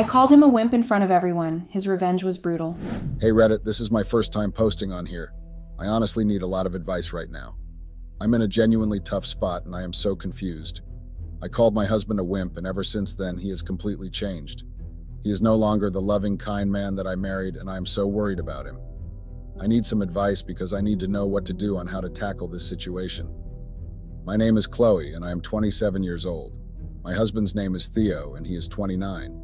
I called him a wimp in front of everyone. His revenge was brutal. Hey Reddit, this is my first time posting on here. I honestly need a lot of advice right now. I'm in a genuinely tough spot and I am so confused. I called my husband a wimp and ever since then he has completely changed. He is no longer the loving, kind man that I married and I am so worried about him. I need some advice because I need to know what to do on how to tackle this situation. My name is Chloe and I am 27 years old. My husband's name is Theo and he is 29.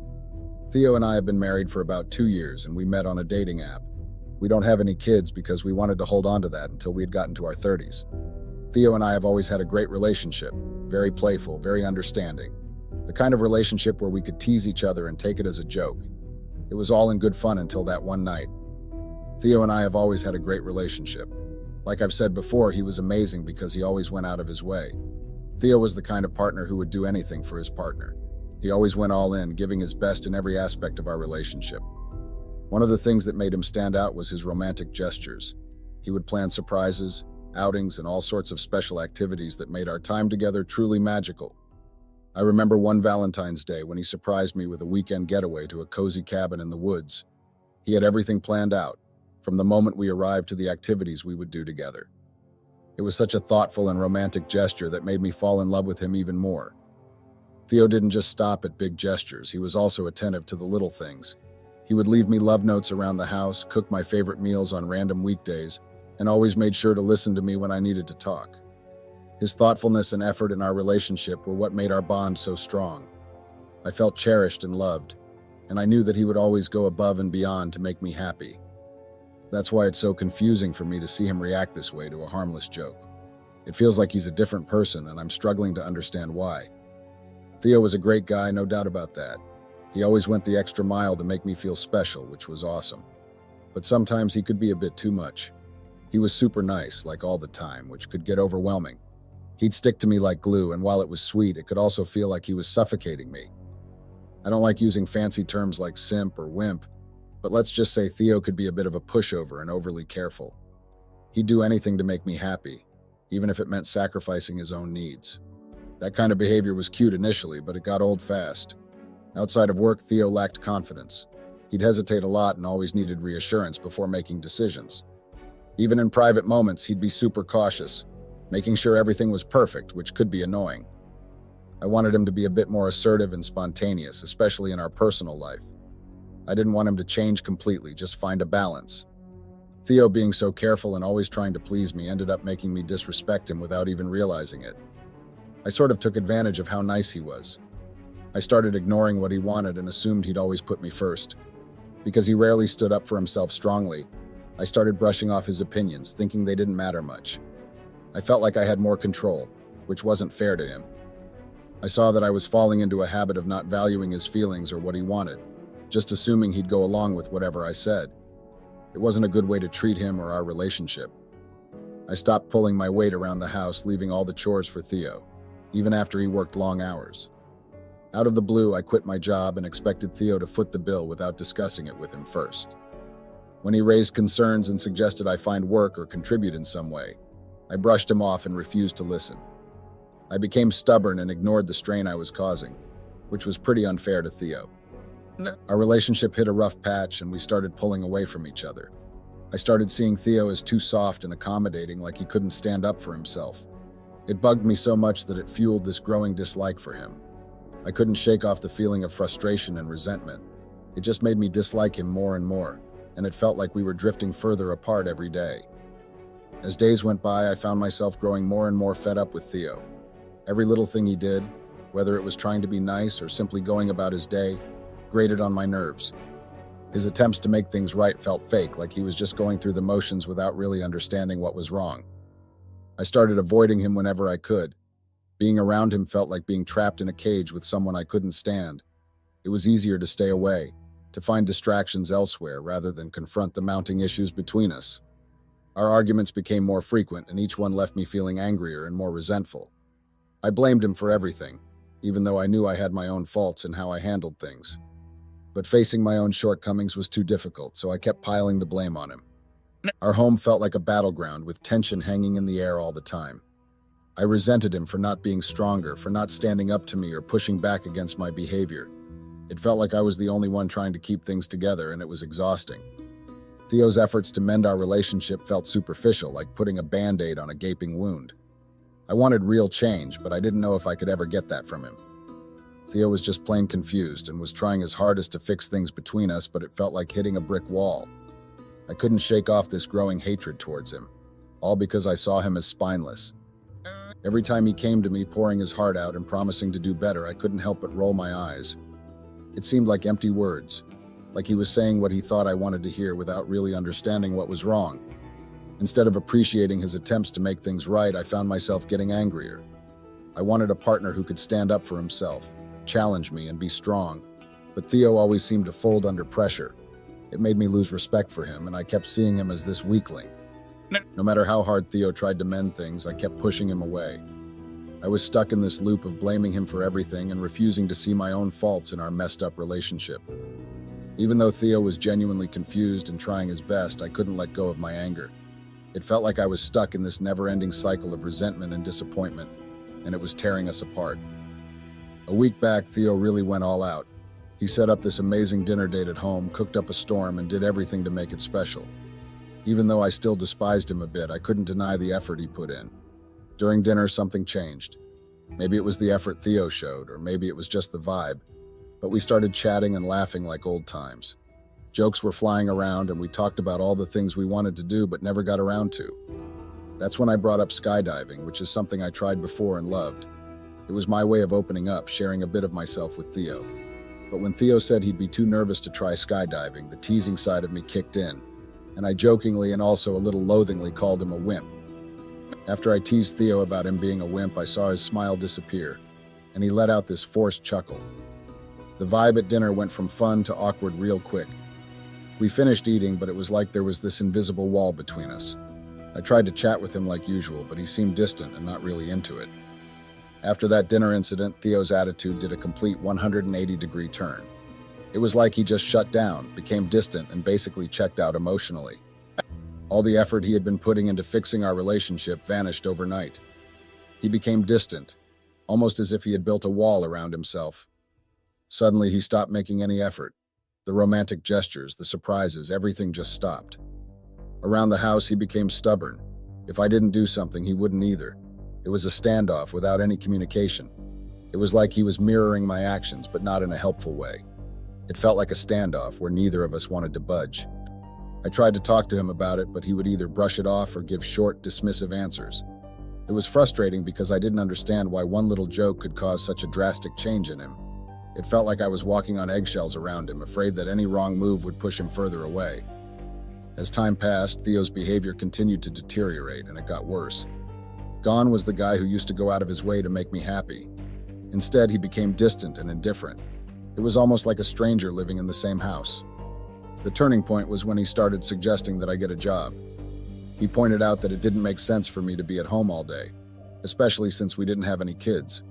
Theo and I have been married for about 2 years and we met on a dating app. We don't have any kids because we wanted to hold on to that until we had gotten to our 30s. Theo and I have always had a great relationship, very playful, very understanding. The kind of relationship where we could tease each other and take it as a joke. It was all in good fun until that one night. Theo and I have always had a great relationship. Like I've said before, he was amazing because he always went out of his way. Theo was the kind of partner who would do anything for his partner. He always went all in, giving his best in every aspect of our relationship. One of the things that made him stand out was his romantic gestures. He would plan surprises, outings, and all sorts of special activities that made our time together truly magical. I remember one Valentine's Day when he surprised me with a weekend getaway to a cozy cabin in the woods. He had everything planned out, from the moment we arrived to the activities we would do together. It was such a thoughtful and romantic gesture that made me fall in love with him even more. Theo didn't just stop at big gestures, he was also attentive to the little things. He would leave me love notes around the house, cook my favorite meals on random weekdays, and always made sure to listen to me when I needed to talk. His thoughtfulness and effort in our relationship were what made our bond so strong. I felt cherished and loved, and I knew that he would always go above and beyond to make me happy. That's why it's so confusing for me to see him react this way to a harmless joke. It feels like he's a different person, and I'm struggling to understand why. Theo was a great guy, no doubt about that. He always went the extra mile to make me feel special, which was awesome. But sometimes he could be a bit too much. He was super nice, like all the time, which could get overwhelming. He'd stick to me like glue, and while it was sweet, it could also feel like he was suffocating me. I don't like using fancy terms like simp or wimp, but let's just say Theo could be a bit of a pushover and overly careful. He'd do anything to make me happy, even if it meant sacrificing his own needs. That kind of behavior was cute initially, but it got old fast. Outside of work, Theo lacked confidence. He'd hesitate a lot and always needed reassurance before making decisions. Even in private moments, he'd be super cautious, making sure everything was perfect, which could be annoying. I wanted him to be a bit more assertive and spontaneous, especially in our personal life. I didn't want him to change completely, just find a balance. Theo being so careful and always trying to please me ended up making me disrespect him without even realizing it. I sort of took advantage of how nice he was. I started ignoring what he wanted and assumed he'd always put me first. Because he rarely stood up for himself strongly, I started brushing off his opinions, thinking they didn't matter much. I felt like I had more control, which wasn't fair to him. I saw that I was falling into a habit of not valuing his feelings or what he wanted, just assuming he'd go along with whatever I said. It wasn't a good way to treat him or our relationship. I stopped pulling my weight around the house, leaving all the chores for Theo, even after he worked long hours. Out of the blue, I quit my job and expected Theo to foot the bill without discussing it with him first. When he raised concerns and suggested I find work or contribute in some way, I brushed him off and refused to listen. I became stubborn and ignored the strain I was causing, which was pretty unfair to Theo. Our relationship hit a rough patch and we started pulling away from each other. I started seeing Theo as too soft and accommodating, like he couldn't stand up for himself. It bugged me so much that it fueled this growing dislike for him. I couldn't shake off the feeling of frustration and resentment. It just made me dislike him more and more, and it felt like we were drifting further apart every day. As days went by, I found myself growing more and more fed up with Theo. Every little thing he did, whether it was trying to be nice or simply going about his day, grated on my nerves. His attempts to make things right felt fake, like he was just going through the motions without really understanding what was wrong. I started avoiding him whenever I could. Being around him felt like being trapped in a cage with someone I couldn't stand. It was easier to stay away, to find distractions elsewhere rather than confront the mounting issues between us. Our arguments became more frequent, and each one left me feeling angrier and more resentful. I blamed him for everything, even though I knew I had my own faults in how I handled things. But facing my own shortcomings was too difficult, so I kept piling the blame on him. Our home felt like a battleground with tension hanging in the air all the time. I resented him for not being stronger, for not standing up to me or pushing back against my behavior. It felt like I was the only one trying to keep things together, and it was exhausting. Theo's efforts to mend our relationship felt superficial, like putting a band-aid on a gaping wound. I wanted real change, but I didn't know if I could ever get that from him. Theo was just plain confused and was trying his hardest to fix things between us, but it felt like hitting a brick wall. I couldn't shake off this growing hatred towards him, all because I saw him as spineless. Every time he came to me pouring his heart out and promising to do better, I couldn't help but roll my eyes. It seemed like empty words, like he was saying what he thought I wanted to hear without really understanding what was wrong. Instead of appreciating his attempts to make things right, I found myself getting angrier. I wanted a partner who could stand up for himself, challenge me, and be strong, but Theo always seemed to fold under pressure. It made me lose respect for him, and I kept seeing him as this weakling. No matter how hard Theo tried to mend things, I kept pushing him away. I was stuck in this loop of blaming him for everything and refusing to see my own faults in our messed-up relationship. Even though Theo was genuinely confused and trying his best, I couldn't let go of my anger. It felt like I was stuck in this never-ending cycle of resentment and disappointment, and it was tearing us apart. A week back, Theo really went all out. He set up this amazing dinner date at home, cooked up a storm, and did everything to make it special. Even though I still despised him a bit, I couldn't deny the effort he put in. During dinner, something changed. Maybe it was the effort Theo showed, or maybe it was just the vibe, but we started chatting and laughing like old times. Jokes were flying around, and we talked about all the things we wanted to do but never got around to. That's when I brought up skydiving, which is something I tried before and loved. It was my way of opening up, sharing a bit of myself with Theo. But when Theo said he'd be too nervous to try skydiving, the teasing side of me kicked in, and I jokingly and also a little loathingly called him a wimp. After I teased Theo about him being a wimp, I saw his smile disappear, and he let out this forced chuckle. The vibe at dinner went from fun to awkward real quick. We finished eating, but it was like there was this invisible wall between us. I tried to chat with him like usual, but he seemed distant and not really into it. After that dinner incident, Theo's attitude did a complete 180-degree turn. It was like he just shut down, became distant, and basically checked out emotionally. All the effort he had been putting into fixing our relationship vanished overnight. He became distant, almost as if he had built a wall around himself. Suddenly, he stopped making any effort. The romantic gestures, the surprises, everything just stopped. Around the house, he became stubborn. If I didn't do something, he wouldn't either. It was a standoff without any communication. It was like he was mirroring my actions, but not in a helpful way. It felt like a standoff where neither of us wanted to budge. I tried to talk to him about it, but he would either brush it off or give short, dismissive answers. It was frustrating because I didn't understand why one little joke could cause such a drastic change in him. It felt like I was walking on eggshells around him, afraid that any wrong move would push him further away. As time passed, Theo's behavior continued to deteriorate, and it got worse. Gone was the guy who used to go out of his way to make me happy. Instead, he became distant and indifferent. It was almost like a stranger living in the same house. The turning point was when he started suggesting that I get a job. He pointed out that it didn't make sense for me to be at home all day, especially since we didn't have any kids.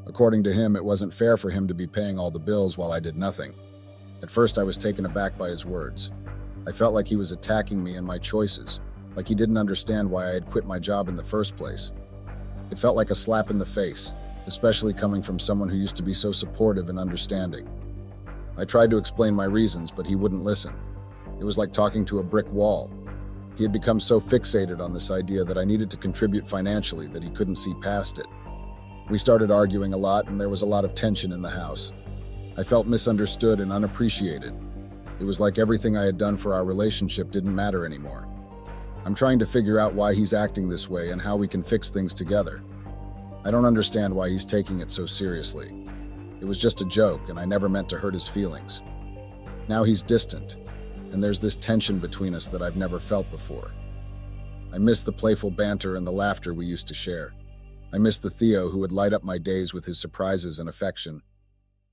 According to him, it wasn't fair for him to be paying all the bills while I did nothing. At first, I was taken aback by his words. I felt like he was attacking me and my choices, like he didn't understand why I had quit my job in the first place. It felt like a slap in the face, especially coming from someone who used to be so supportive and understanding. I tried to explain my reasons, but he wouldn't listen. It was like talking to a brick wall. He had become so fixated on this idea that I needed to contribute financially that he couldn't see past it. We started arguing a lot, and there was a lot of tension in the house. I felt misunderstood and unappreciated. It was like everything I had done for our relationship didn't matter anymore. I'm trying to figure out why he's acting this way and how we can fix things together. I don't understand why he's taking it so seriously. It was just a joke, and I never meant to hurt his feelings. Now he's distant, and there's this tension between us that I've never felt before. I miss the playful banter and the laughter we used to share. I miss the Theo who would light up my days with his surprises and affection.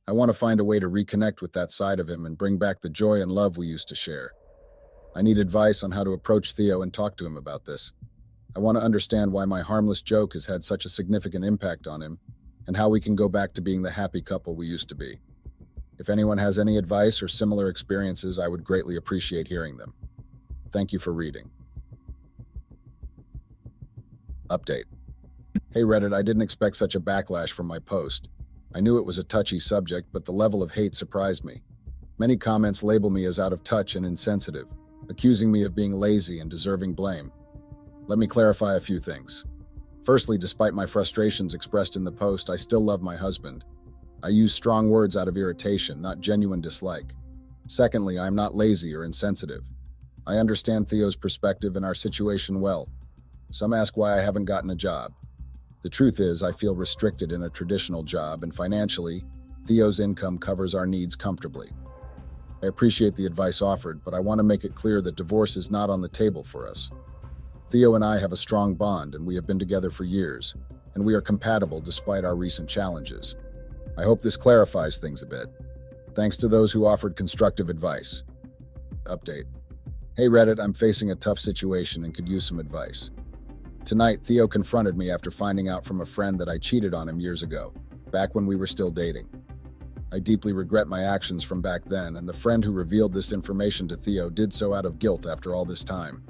I want to find a way to reconnect with that side of him and bring back the joy and love we used to share. I need advice on how to approach Theo and talk to him about this. I want to understand why my harmless joke has had such a significant impact on him, and how we can go back to being the happy couple we used to be. If anyone has any advice or similar experiences, I would greatly appreciate hearing them. Thank you for reading. Update. Hey Reddit, I didn't expect such a backlash from my post. I knew it was a touchy subject, but the level of hate surprised me. Many comments label me as out of touch and insensitive, accusing me of being lazy and deserving blame. Let me clarify a few things. Firstly, despite my frustrations expressed in the post, I still love my husband. I use strong words out of irritation, not genuine dislike. Secondly, I am not lazy or insensitive. I understand Theo's perspective and our situation well. Some ask why I haven't gotten a job. The truth is, I feel restricted in a traditional job, and financially, Theo's income covers our needs comfortably. I appreciate the advice offered, but I want to make it clear that divorce is not on the table for us. Theo and I have a strong bond, and we have been together for years, and we are compatible despite our recent challenges. I hope this clarifies things a bit. Thanks to those who offered constructive advice. Update. Hey Reddit, I'm facing a tough situation and could use some advice. Tonight, Theo confronted me after finding out from a friend that I cheated on him years ago, back when we were still dating. I deeply regret my actions from back then, and the friend who revealed this information to Theo did so out of guilt after all this time.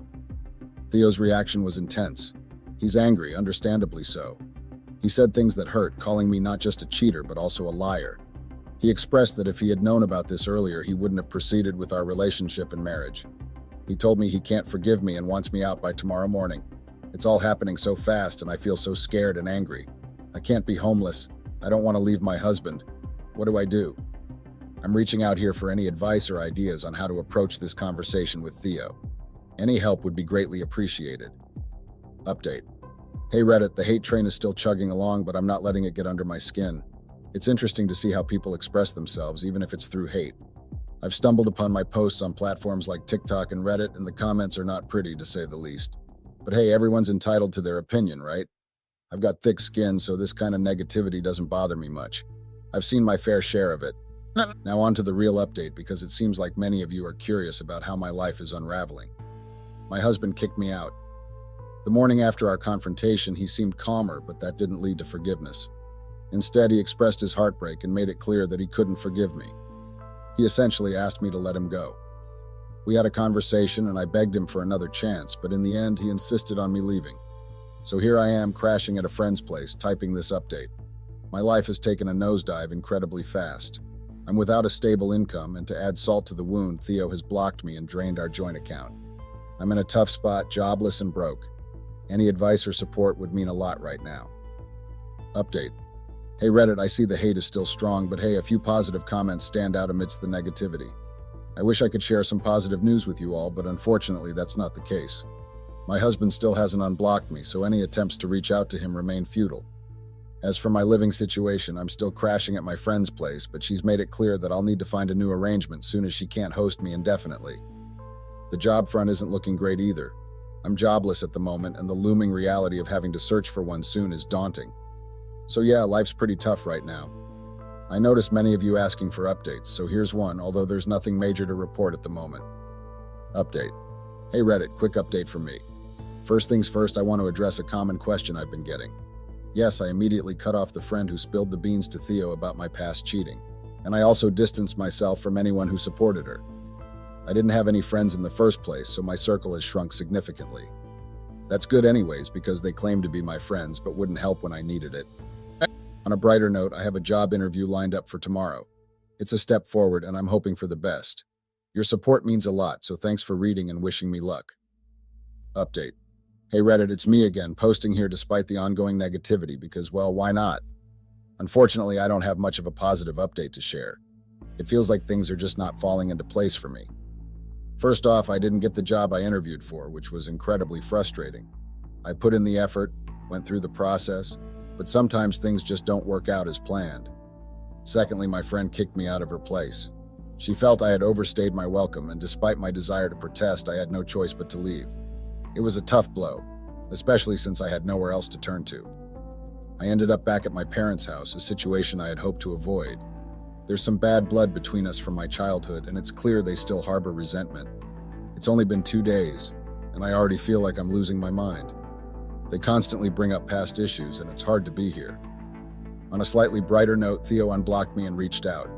Theo's reaction was intense. He's angry, understandably so. He said things that hurt, calling me not just a cheater, but also a liar. He expressed that if he had known about this earlier, he wouldn't have proceeded with our relationship and marriage. He told me he can't forgive me and wants me out by tomorrow morning. It's all happening so fast, and I feel so scared and angry. I can't be homeless. I don't want to leave my husband. What do I do? I'm reaching out here for any advice or ideas on how to approach this conversation with Theo. Any help would be greatly appreciated. Update. Hey Reddit, the hate train is still chugging along, but I'm not letting it get under my skin. It's interesting to see how people express themselves, even if it's through hate. I've stumbled upon my posts on platforms like TikTok and Reddit, and the comments are not pretty, to say the least. But hey, everyone's entitled to their opinion, right? I've got thick skin, so this kind of negativity doesn't bother me much. I've seen my fair share of it. Now on to the real update, because it seems like many of you are curious about how my life is unraveling. My husband kicked me out. The morning after our confrontation, he seemed calmer, but that didn't lead to forgiveness. Instead, he expressed his heartbreak and made it clear that he couldn't forgive me. He essentially asked me to let him go. We had a conversation and I begged him for another chance, but in the end, he insisted on me leaving. So here I am crashing at a friend's place, typing this update. My life has taken a nosedive incredibly fast. I'm without a stable income, and to add salt to the wound, Theo has blocked me and drained our joint account. I'm in a tough spot, jobless and broke. Any advice or support would mean a lot right now. Update. Hey Reddit, I see the hate is still strong, but hey, a few positive comments stand out amidst the negativity. I wish I could share some positive news with you all, but unfortunately that's not the case. My husband still hasn't unblocked me, so any attempts to reach out to him remain futile. As for my living situation, I'm still crashing at my friend's place, but she's made it clear that I'll need to find a new arrangement soon as she can't host me indefinitely. The job front isn't looking great either. I'm jobless at the moment, and the looming reality of having to search for one soon is daunting. So yeah, life's pretty tough right now. I noticed many of you asking for updates, so here's one, although there's nothing major to report at the moment. Update. Hey Reddit, quick update from me. First things first, I want to address a common question I've been getting. Yes, I immediately cut off the friend who spilled the beans to Theo about my past cheating, and I also distanced myself from anyone who supported her. I didn't have any friends in the first place, so my circle has shrunk significantly. That's good anyways, because they claimed to be my friends, but wouldn't help when I needed it. On a brighter note, I have a job interview lined up for tomorrow. It's a step forward, and I'm hoping for the best. Your support means a lot, so thanks for reading and wishing me luck. Update. Hey Reddit, it's me again, posting here despite the ongoing negativity because, well, why not? Unfortunately, I don't have much of a positive update to share. It feels like things are just not falling into place for me. First off, I didn't get the job I interviewed for, which was incredibly frustrating. I put in the effort, went through the process, but sometimes things just don't work out as planned. Secondly, my friend kicked me out of her place. She felt I had overstayed my welcome, and despite my desire to protest, I had no choice but to leave. It was a tough blow, especially since I had nowhere else to turn to. I ended up back at my parents' house, a situation I had hoped to avoid. There's some bad blood between us from my childhood, and it's clear they still harbor resentment. It's only been 2 days, and I already feel like I'm losing my mind. They constantly bring up past issues, and it's hard to be here. On a slightly brighter note, Theo unblocked me and reached out.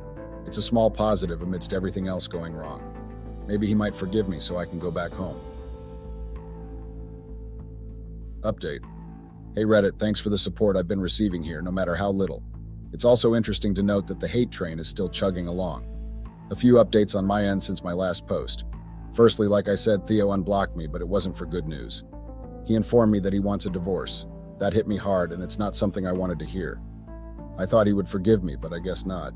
It's a small positive amidst everything else going wrong. Maybe he might forgive me so I can go back home. Update. Hey Reddit, thanks for the support I've been receiving here, no matter how little. It's also interesting to note that the hate train is still chugging along. A few updates on my end since my last post. Firstly, like I said, Theo unblocked me, but it wasn't for good news. He informed me that he wants a divorce. That hit me hard, and it's not something I wanted to hear. I thought he would forgive me, but I guess not.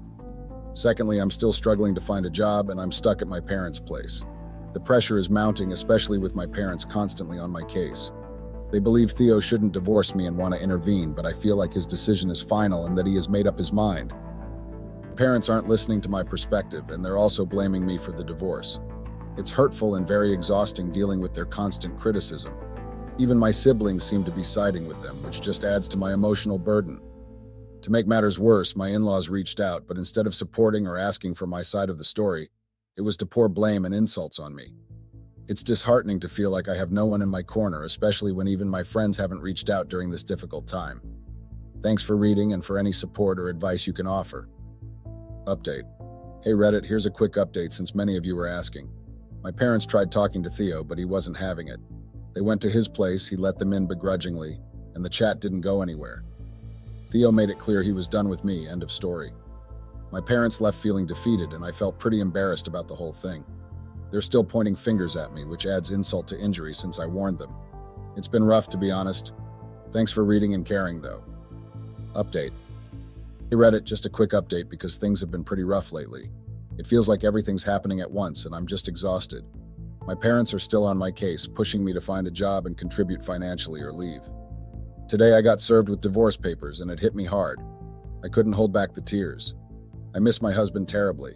Secondly, I'm still struggling to find a job, and I'm stuck at my parents' place. The pressure is mounting, especially with my parents constantly on my case. They believe Theo shouldn't divorce me and want to intervene, but I feel like his decision is final and that he has made up his mind. Parents aren't listening to my perspective, and they're also blaming me for the divorce. It's hurtful and very exhausting dealing with their constant criticism. Even my siblings seem to be siding with them, which just adds to my emotional burden. To make matters worse, my in-laws reached out, but instead of supporting or asking for my side of the story, it was to pour blame and insults on me. It's disheartening to feel like I have no one in my corner, especially when even my friends haven't reached out during this difficult time. Thanks for reading and for any support or advice you can offer. Update. Hey Reddit, here's a quick update since many of you were asking. My parents tried talking to Theo, but he wasn't having it. They went to his place, he let them in begrudgingly, and the chat didn't go anywhere. Theo made it clear he was done with me, end of story. My parents left feeling defeated, and I felt pretty embarrassed about the whole thing. They're still pointing fingers at me, which adds insult to injury since I warned them. It's been rough, to be honest. Thanks for reading and caring, though. Update. Hey Reddit, just a quick update because things have been pretty rough lately. It feels like everything's happening at once, and I'm just exhausted. My parents are still on my case, pushing me to find a job and contribute financially or leave. Today I got served with divorce papers, and it hit me hard. I couldn't hold back the tears. I miss my husband terribly,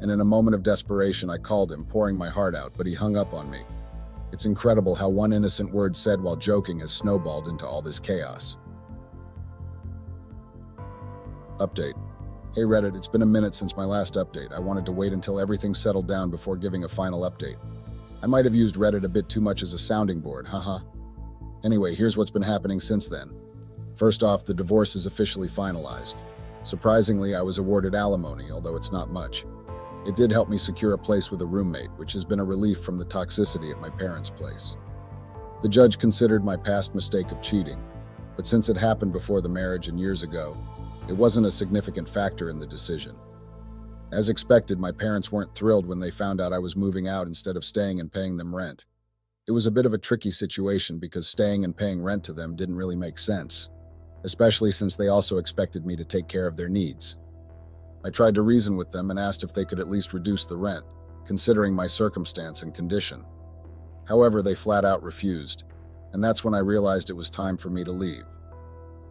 and in a moment of desperation I called him, pouring my heart out, but he hung up on me. It's incredible how one innocent word said while joking has snowballed into all this chaos. Update. Hey Reddit, it's been a minute since my last update. I wanted to wait until everything settled down before giving a final update. I might have used Reddit a bit too much as a sounding board, haha. Anyway, here's what's been happening since then. First off, the divorce is officially finalized. Surprisingly, I was awarded alimony, although it's not much. It did help me secure a place with a roommate, which has been a relief from the toxicity at my parents' place. The judge considered my past mistake of cheating, but since it happened before the marriage and years ago, it wasn't a significant factor in the decision. As expected, my parents weren't thrilled when they found out I was moving out instead of staying and paying them rent. It was a bit of a tricky situation because staying and paying rent to them didn't really make sense, especially since they also expected me to take care of their needs. I tried to reason with them and asked if they could at least reduce the rent, considering my circumstance and condition. However, they flat out refused, and that's when I realized it was time for me to leave.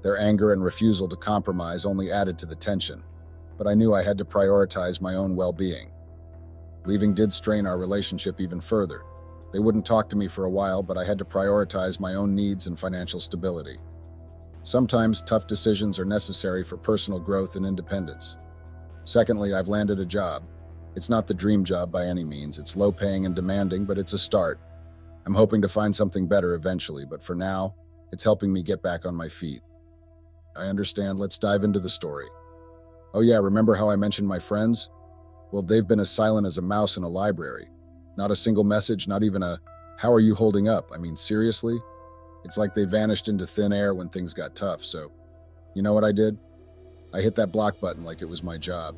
Their anger and refusal to compromise only added to the tension, but I knew I had to prioritize my own well-being. Leaving did strain our relationship even further. They wouldn't talk to me for a while, but I had to prioritize my own needs and financial stability. Sometimes tough decisions are necessary for personal growth and independence. Secondly, I've landed a job. It's not the dream job by any means. It's low-paying and demanding, but it's a start. I'm hoping to find something better eventually, but for now, it's helping me get back on my feet. I understand. Let's dive into the story. Oh yeah, remember how I mentioned my friends? Well, they've been as silent as a mouse in a library. Not a single message, not even a, "How are you holding up?" I mean, seriously? It's like they vanished into thin air when things got tough, so you know what I did? I hit that block button like it was my job.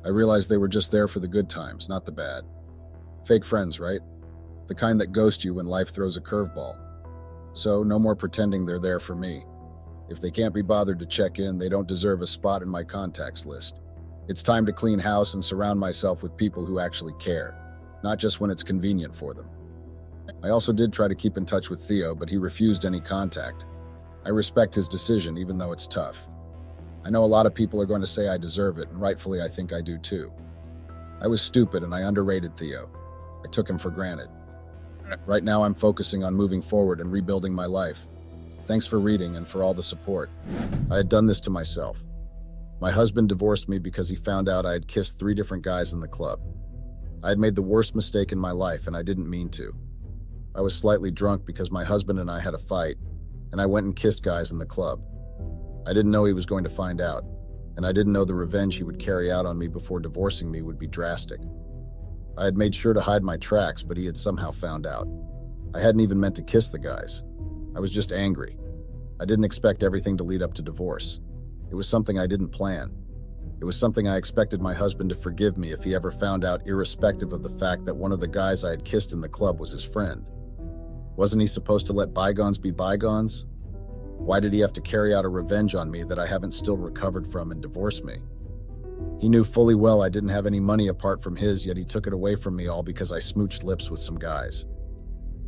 I realized they were just there for the good times, not the bad. Fake friends, right? The kind that ghost you when life throws a curveball. So, no more pretending they're there for me. If they can't be bothered to check in, they don't deserve a spot in my contacts list. It's time to clean house and surround myself with people who actually care, not just when it's convenient for them. I also did try to keep in touch with Theo, but he refused any contact. I respect his decision, even though it's tough. I know a lot of people are going to say I deserve it, and rightfully I think I do too. I was stupid and I underrated Theo. I took him for granted. Right now I'm focusing on moving forward and rebuilding my life. Thanks for reading and for all the support. I had done this to myself. My husband divorced me because he found out I had kissed 3 different guys in the club. I had made the worst mistake in my life and I didn't mean to. I was slightly drunk because my husband and I had a fight, and I went and kissed guys in the club. I didn't know he was going to find out, and I didn't know the revenge he would carry out on me before divorcing me would be drastic. I had made sure to hide my tracks, but he had somehow found out. I hadn't even meant to kiss the guys. I was just angry. I didn't expect everything to lead up to divorce. It was something I didn't plan. It was something I expected my husband to forgive me if he ever found out, irrespective of the fact that one of the guys I had kissed in the club was his friend. Wasn't he supposed to let bygones be bygones? Why did he have to carry out a revenge on me that I haven't still recovered from and divorce me? He knew fully well I didn't have any money apart from his, yet he took it away from me all because I smooched lips with some guys.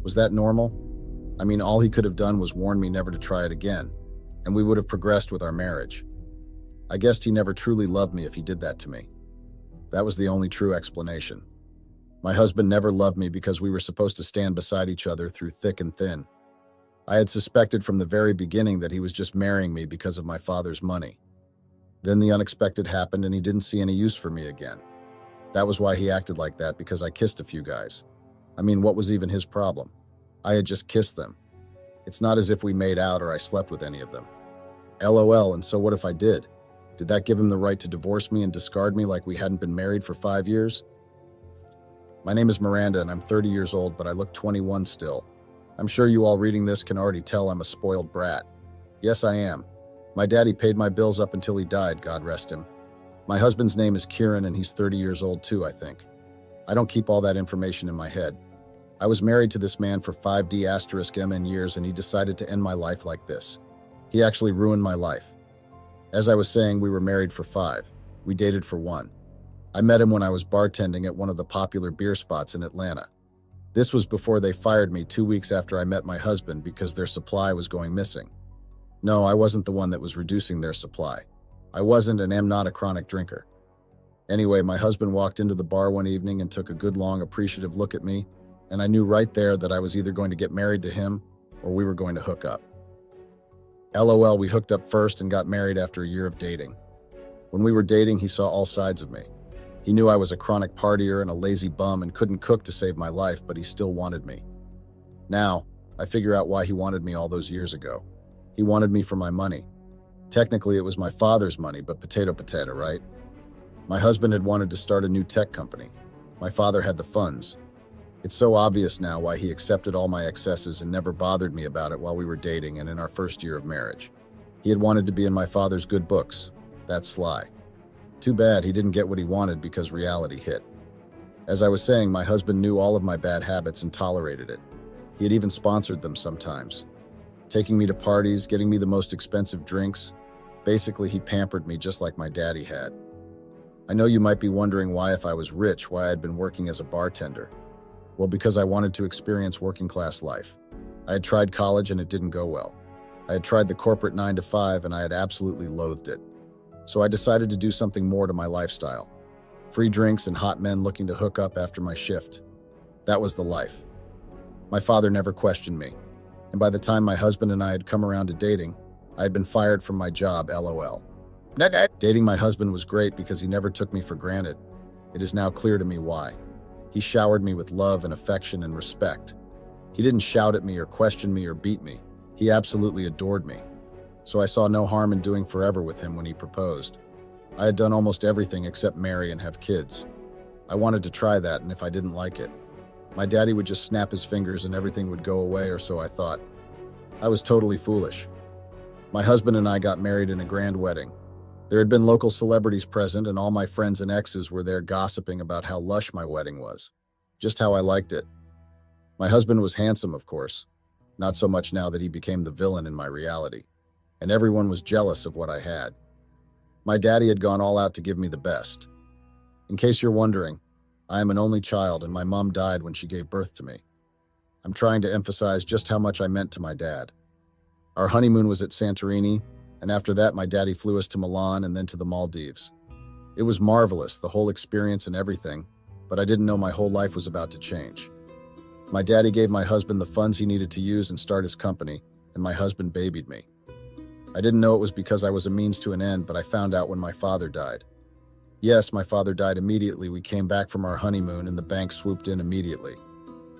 Was that normal? I mean, all he could have done was warn me never to try it again, and we would have progressed with our marriage. I guessed he never truly loved me if he did that to me. That was the only true explanation. My husband never loved me because we were supposed to stand beside each other through thick and thin. I had suspected from the very beginning that he was just marrying me because of my father's money. Then the unexpected happened and he didn't see any use for me again. That was why he acted like that, because I kissed a few guys. I mean, what was even his problem? I had just kissed them. It's not as if we made out or I slept with any of them. LOL, and so what if I did? Did that give him the right to divorce me and discard me like we hadn't been married for 5 years? My name is Miranda and I'm 30 years old, but I look 21 still. I'm sure you all reading this can already tell I'm a spoiled brat. Yes, I am. My daddy paid my bills up until he died, God rest him. My husband's name is Kieran and he's 30 years old too, I think. I don't keep all that information in my head. I was married to this man for 5D*MN years and he decided to end my life like this. He actually ruined my life. As I was saying, we were married for 5. We dated for 1. I met him when I was bartending at one of the popular beer spots in Atlanta. This was before they fired me 2 weeks after I met my husband because their supply was going missing. No, I wasn't the one that was reducing their supply. I wasn't and am not a chronic drinker. Anyway, my husband walked into the bar one evening and took a good long appreciative look at me, and I knew right there that I was either going to get married to him or we were going to hook up. LOL, we hooked up first and got married after a year of dating. When we were dating, he saw all sides of me. He knew I was a chronic partier and a lazy bum and couldn't cook to save my life, but he still wanted me. Now, I figure out why he wanted me all those years ago. He wanted me for my money. Technically, it was my father's money, but potato, right? My husband had wanted to start a new tech company. My father had the funds. It's so obvious now why he accepted all my excesses and never bothered me about it while we were dating and in our first year of marriage. He had wanted to be in my father's good books. That's sly. Too bad he didn't get what he wanted because reality hit. As I was saying, my husband knew all of my bad habits and tolerated it. He had even sponsored them sometimes. Taking me to parties, getting me the most expensive drinks. Basically, he pampered me just like my daddy had. I know you might be wondering why, if I was rich, why I'd been working as a bartender. Well, because I wanted to experience working class life. I had tried college and it didn't go well. I had tried the corporate 9 to 5 and I had absolutely loathed it. So I decided to do something more to my lifestyle. Free drinks and hot men looking to hook up after my shift. That was the life. My father never questioned me. And by the time my husband and I had come around to dating, I had been fired from my job, LOL. Dating my husband was great because he never took me for granted. It is now clear to me why. He showered me with love and affection and respect. He didn't shout at me or question me or beat me. He absolutely adored me. So I saw no harm in doing forever with him when he proposed. I had done almost everything except marry and have kids. I wanted to try that, and if I didn't like it, my daddy would just snap his fingers and everything would go away, or so I thought. I was totally foolish. My husband and I got married in a grand wedding. There had been local celebrities present, and all my friends and exes were there gossiping about how lush my wedding was. Just how I liked it. My husband was handsome, of course. Not so much now that he became the villain in my reality. And everyone was jealous of what I had. My daddy had gone all out to give me the best. In case you're wondering, I am an only child and my mom died when she gave birth to me. I'm trying to emphasize just how much I meant to my dad. Our honeymoon was at Santorini, and after that my daddy flew us to Milan and then to the Maldives. It was marvelous, the whole experience and everything, but I didn't know my whole life was about to change. My daddy gave my husband the funds he needed to use and start his company, and my husband babied me. I didn't know it was because I was a means to an end, but I found out when my father died. Yes, my father died immediately. We came back from our honeymoon and the bank swooped in immediately.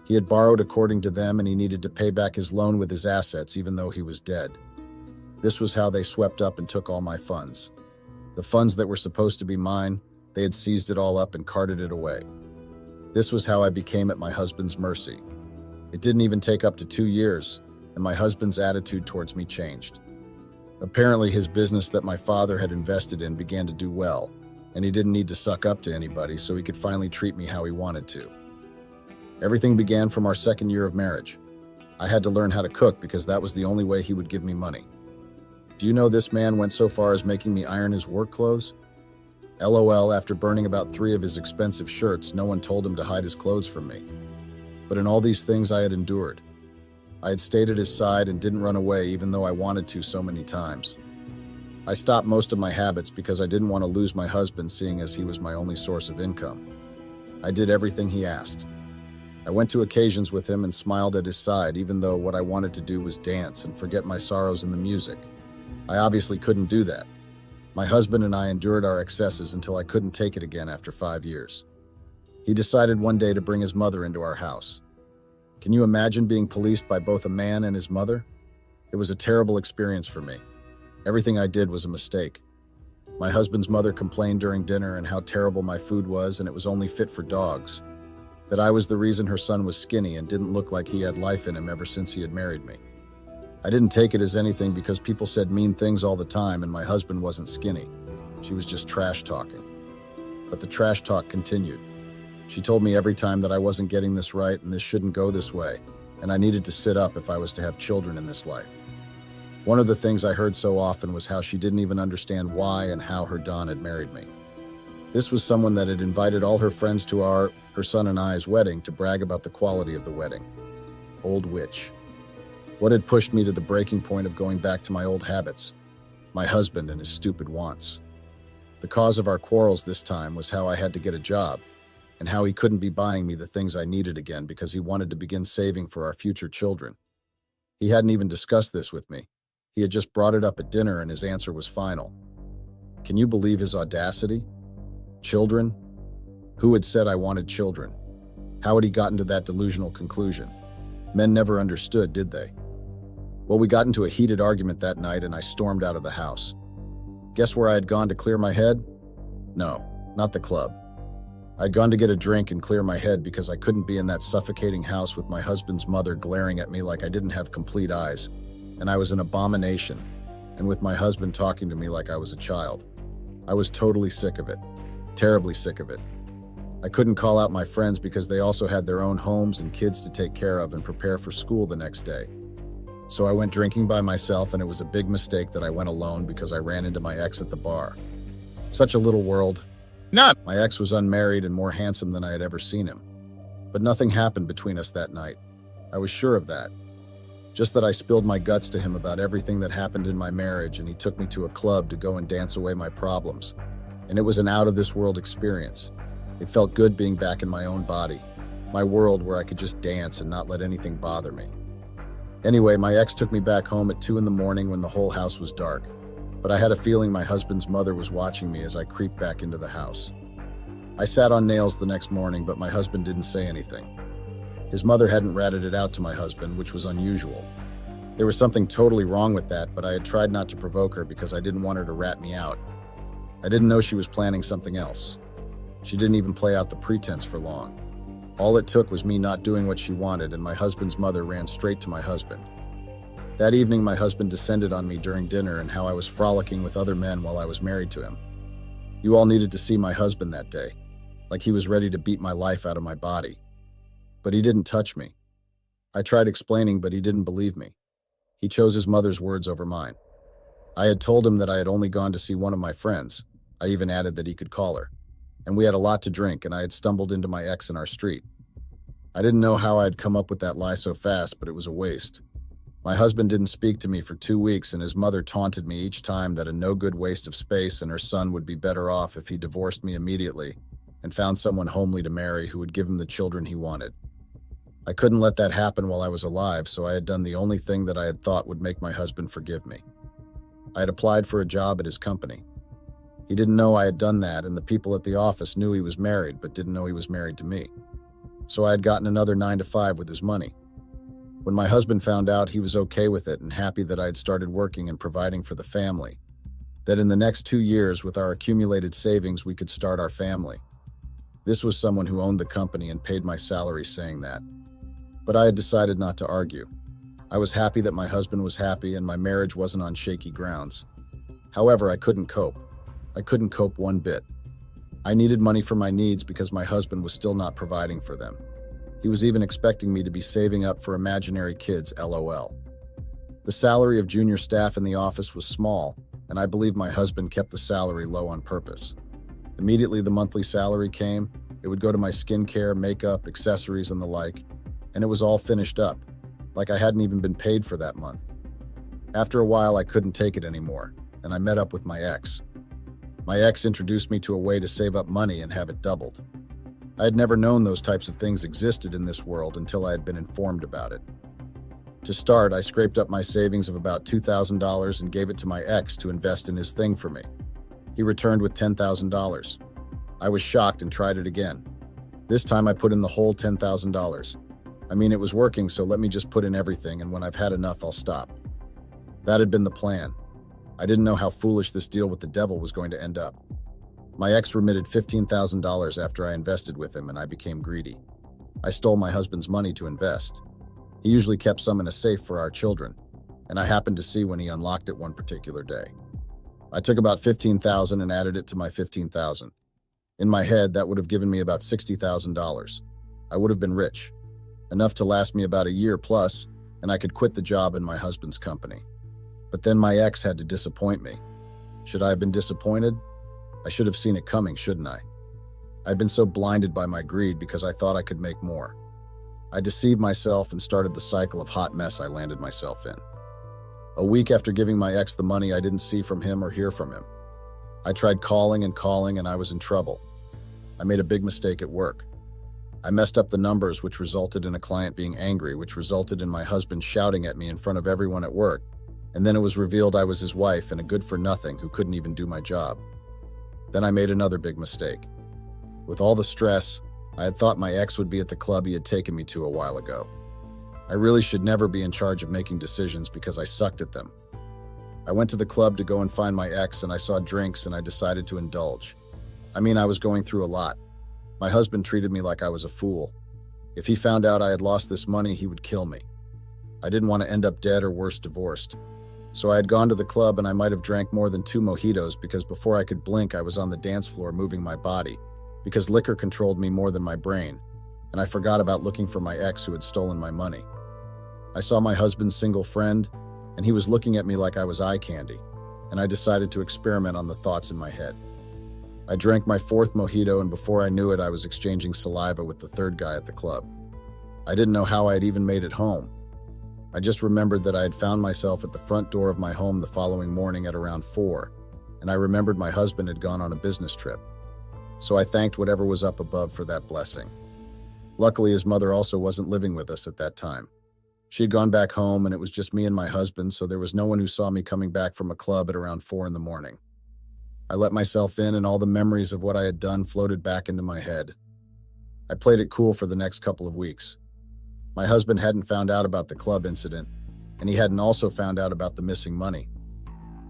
He had borrowed according to them and he needed to pay back his loan with his assets even though he was dead. This was how they swept up and took all my funds. The funds that were supposed to be mine, they had seized it all up and carted it away. This was how I became at my husband's mercy. It didn't even take up to 2 years, and my husband's attitude towards me changed. Apparently, his business that my father had invested in began to do well, and he didn't need to suck up to anybody so he could finally treat me how he wanted to. Everything began from our second year of marriage. I had to learn how to cook because that was the only way he would give me money. Do you know this man went so far as making me iron his work clothes? LOL, after burning about 3 of his expensive shirts, no one told him to hide his clothes from me. But in all these things I had endured. I had stayed at his side and didn't run away even though I wanted to so many times. I stopped most of my habits because I didn't want to lose my husband, seeing as he was my only source of income. I did everything he asked. I went to occasions with him and smiled at his side, even though what I wanted to do was dance and forget my sorrows in the music. I obviously couldn't do that. My husband and I endured our excesses until I couldn't take it again after 5 years. He decided one day to bring his mother into our house. Can you imagine being policed by both a man and his mother? It was a terrible experience for me. Everything I did was a mistake. My husband's mother complained during dinner and how terrible my food was and it was only fit for dogs. That I was the reason her son was skinny and didn't look like he had life in him ever since he had married me. I didn't take it as anything because people said mean things all the time and my husband wasn't skinny. She was just trash talking. But the trash talk continued. She told me every time that I wasn't getting this right and this shouldn't go this way, and I needed to sit up if I was to have children in this life. One of the things I heard so often was how she didn't even understand why and how her Don had married me. This was someone that had invited all her friends to her son and I's wedding to brag about the quality of the wedding. Old witch. What had pushed me to the breaking point of going back to my old habits? My husband and his stupid wants. The cause of our quarrels this time was how I had to get a job, and how he couldn't be buying me the things I needed again because he wanted to begin saving for our future children. He hadn't even discussed this with me. He had just brought it up at dinner and his answer was final. Can you believe his audacity? Children? Who had said I wanted children? How had he gotten to that delusional conclusion? Men never understood, did they? Well, we got into a heated argument that night and I stormed out of the house. Guess where I had gone to clear my head? No, not the club. I'd gone to get a drink and clear my head because I couldn't be in that suffocating house with my husband's mother glaring at me like I didn't have complete eyes, and I was an abomination, and with my husband talking to me like I was a child. I was totally sick of it, terribly sick of it. I couldn't call out my friends because they also had their own homes and kids to take care of and prepare for school the next day. So I went drinking by myself, and it was a big mistake that I went alone because I ran into my ex at the bar. Such a little world. My ex was unmarried and more handsome than I had ever seen him. But nothing happened between us that night. I was sure of that. Just that I spilled my guts to him about everything that happened in my marriage, and he took me to a club to go and dance away my problems. And it was an out-of-this-world experience. It felt good being back in my own body, my world where I could just dance and not let anything bother me. Anyway, my ex took me back home at 2 in the morning when the whole house was dark. But I had a feeling my husband's mother was watching me as I creeped back into the house. I sat on nails the next morning, but my husband didn't say anything. His mother hadn't ratted it out to my husband, which was unusual. There was something totally wrong with that, but I had tried not to provoke her because I didn't want her to rat me out. I didn't know she was planning something else. She didn't even play out the pretense for long. All it took was me not doing what she wanted, and my husband's mother ran straight to my husband. That evening, my husband descended on me during dinner and how I was frolicking with other men while I was married to him. You all needed to see my husband that day, like he was ready to beat my life out of my body. But he didn't touch me. I tried explaining, but he didn't believe me. He chose his mother's words over mine. I had told him that I had only gone to see one of my friends. I even added that he could call her. And we had a lot to drink, and I had stumbled into my ex in our street. I didn't know how I had come up with that lie so fast, but it was a waste. My husband didn't speak to me for 2 weeks, and his mother taunted me each time that a no-good waste of space and her son would be better off if he divorced me immediately and found someone homely to marry who would give him the children he wanted. I couldn't let that happen while I was alive, so I had done the only thing that I had thought would make my husband forgive me. I had applied for a job at his company. He didn't know I had done that, and the people at the office knew he was married but didn't know he was married to me. So I had gotten another 9 to 5 with his money. When my husband found out, he was okay with it and happy that I had started working and providing for the family. That in the next 2 years, with our accumulated savings, we could start our family. This was someone who owned the company and paid my salary saying that. But I had decided not to argue. I was happy that my husband was happy and my marriage wasn't on shaky grounds. However, I couldn't cope. I couldn't cope one bit. I needed money for my needs because my husband was still not providing for them. He was even expecting me to be saving up for imaginary kids, LOL. The salary of junior staff in the office was small, and I believe my husband kept the salary low on purpose. Immediately the monthly salary came, it would go to my skincare, makeup, accessories, and the like, and it was all finished up, like I hadn't even been paid for that month. After a while, I couldn't take it anymore, and I met up with my ex. My ex introduced me to a way to save up money and have it doubled. I had never known those types of things existed in this world until I had been informed about it. To start, I scraped up my savings of about $2,000 and gave it to my ex to invest in his thing for me. He returned with $10,000. I was shocked and tried it again. This time I put in the whole $10,000. I mean, it was working, so let me just put in everything, and when I've had enough, I'll stop. That had been the plan. I didn't know how foolish this deal with the devil was going to end up. My ex remitted $15,000 after I invested with him, and I became greedy. I stole my husband's money to invest. He usually kept some in a safe for our children, and I happened to see when he unlocked it one particular day. I took about $15,000 and added it to my $15,000. In my head, that would have given me about $60,000. I would have been rich, enough to last me about a year plus, and I could quit the job in my husband's company. But then my ex had to disappoint me. Should I have been disappointed? I should have seen it coming, shouldn't I? I'd been so blinded by my greed because I thought I could make more. I deceived myself and started the cycle of hot mess I landed myself in. A week after giving my ex the money, I didn't see from him or hear from him. I tried calling, and I was in trouble. I made a big mistake at work. I messed up the numbers, which resulted in a client being angry, which resulted in my husband shouting at me in front of everyone at work, and then it was revealed I was his wife and a good-for-nothing who couldn't even do my job. Then I made another big mistake. With all the stress, I had thought my ex would be at the club he had taken me to a while ago. I really should never be in charge of making decisions because I sucked at them. I went to the club to go and find my ex, and I saw drinks and I decided to indulge. I mean, I was going through a lot. My husband treated me like I was a fool. If he found out I had lost this money, he would kill me. I didn't want to end up dead or worse, divorced. So I had gone to the club and I might have drank more than 2 mojitos because before I could blink, I was on the dance floor moving my body because liquor controlled me more than my brain, and I forgot about looking for my ex who had stolen my money. I saw my husband's single friend, and he was looking at me like I was eye candy, and I decided to experiment on the thoughts in my head. I drank my 4th mojito, and before I knew it, I was exchanging saliva with the 3rd guy at the club. I didn't know how I had even made it home. I just remembered that I had found myself at the front door of my home the following morning at around 4, and I remembered my husband had gone on a business trip. So I thanked whatever was up above for that blessing. Luckily, his mother also wasn't living with us at that time. She had gone back home, and it was just me and my husband, so there was no one who saw me coming back from a club at around 4 in the morning. I let myself in, and all the memories of what I had done floated back into my head. I played it cool for the next couple of weeks. My husband hadn't found out about the club incident, and he hadn't also found out about the missing money.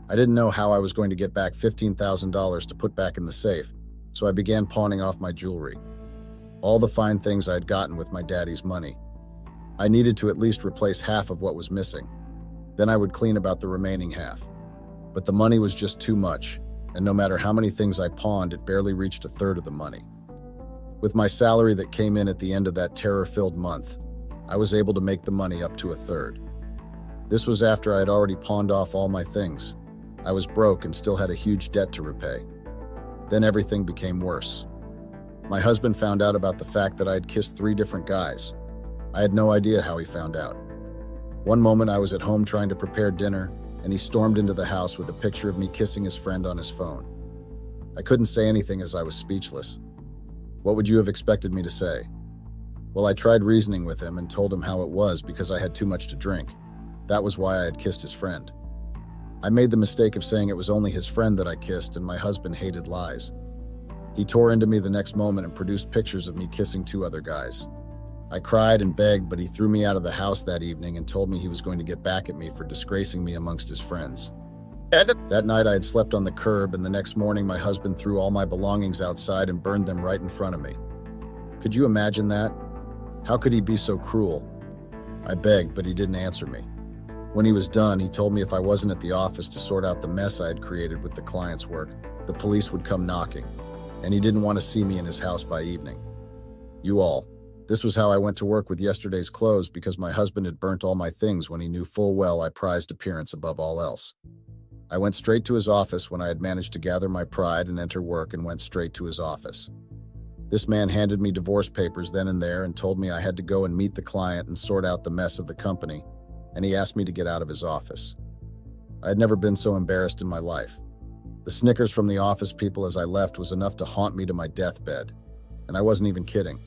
I didn't know how I was going to get back $15,000 to put back in the safe, so I began pawning off my jewelry. All the fine things I had gotten with my daddy's money. I needed to at least replace half of what was missing. Then I would clean about the remaining half. But the money was just too much, and no matter how many things I pawned, it barely reached 1/3 of the money. With my salary that came in at the end of that terror-filled month, I was able to make the money up to 1/3. This was after I had already pawned off all my things. I was broke and still had a huge debt to repay. Then everything became worse. My husband found out about the fact that I had kissed 3 different guys. I had no idea how he found out. One moment I was at home trying to prepare dinner, and he stormed into the house with a picture of me kissing his friend on his phone. I couldn't say anything as I was speechless. What would you have expected me to say? Well, I tried reasoning with him and told him how it was because I had too much to drink. That was why I had kissed his friend. I made the mistake of saying it was only his friend that I kissed, and my husband hated lies. He tore into me the next moment and produced pictures of me kissing 2 other guys. I cried and begged, but he threw me out of the house that evening and told me he was going to get back at me for disgracing me amongst his friends. That night I had slept on the curb, and the next morning my husband threw all my belongings outside and burned them right in front of me. Could you imagine that? How could he be so cruel? I begged, but he didn't answer me. When he was done, he told me if I wasn't at the office to sort out the mess I had created with the client's work, the police would come knocking, and he didn't want to see me in his house by evening. You all, this was how I went to work with yesterday's clothes because my husband had burnt all my things when he knew full well I prized appearance above all else. I went straight to his office when I had managed to gather my pride and enter work and went straight to his office. This man handed me divorce papers then and there and told me I had to go and meet the client and sort out the mess of the company, and he asked me to get out of his office. I had never been so embarrassed in my life. The snickers from the office people as I left was enough to haunt me to my deathbed, and I wasn't even kidding.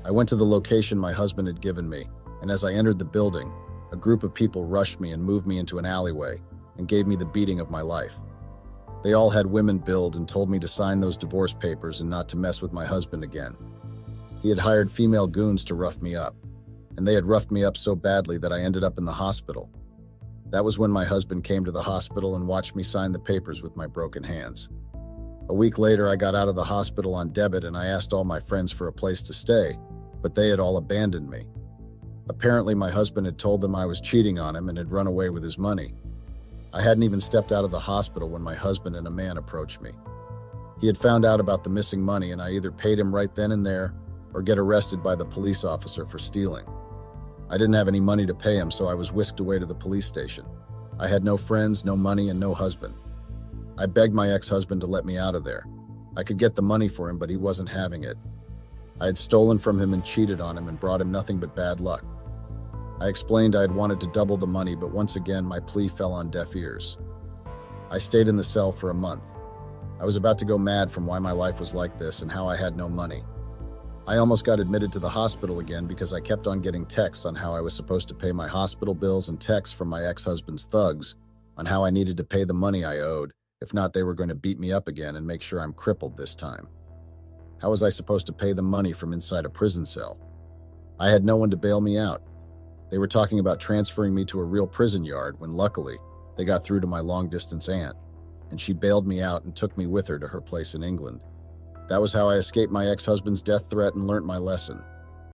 I went to the location my husband had given me, and as I entered the building, a group of people rushed me and moved me into an alleyway and gave me the beating of my life. They all had women billed and told me to sign those divorce papers and not to mess with my husband again. He had hired female goons to rough me up, and they had roughed me up so badly that I ended up in the hospital. That was when my husband came to the hospital and watched me sign the papers with my broken hands. A week later, I got out of the hospital on debit and I asked all my friends for a place to stay, but they had all abandoned me. Apparently, my husband had told them I was cheating on him and had run away with his money. I hadn't even stepped out of the hospital when my husband and a man approached me. He had found out about the missing money and I either paid him right then and there or get arrested by the police officer for stealing. I didn't have any money to pay him, so I was whisked away to the police station. I had no friends, no money, and no husband. I begged my ex-husband to let me out of there. I could get the money for him, but he wasn't having it. I had stolen from him and cheated on him and brought him nothing but bad luck. I explained I had wanted to double the money, but once again my plea fell on deaf ears. I stayed in the cell for a month. I was about to go mad from why my life was like this and how I had no money. I almost got admitted to the hospital again because I kept on getting texts on how I was supposed to pay my hospital bills and texts from my ex-husband's thugs on how I needed to pay the money I owed. If not, they were going to beat me up again and make sure I'm crippled this time. How was I supposed to pay the money from inside a prison cell? I had no one to bail me out. They were talking about transferring me to a real prison yard when luckily they got through to my long-distance aunt, and she bailed me out and took me with her to her place in England. That was how I escaped my ex-husband's death threat and learnt my lesson.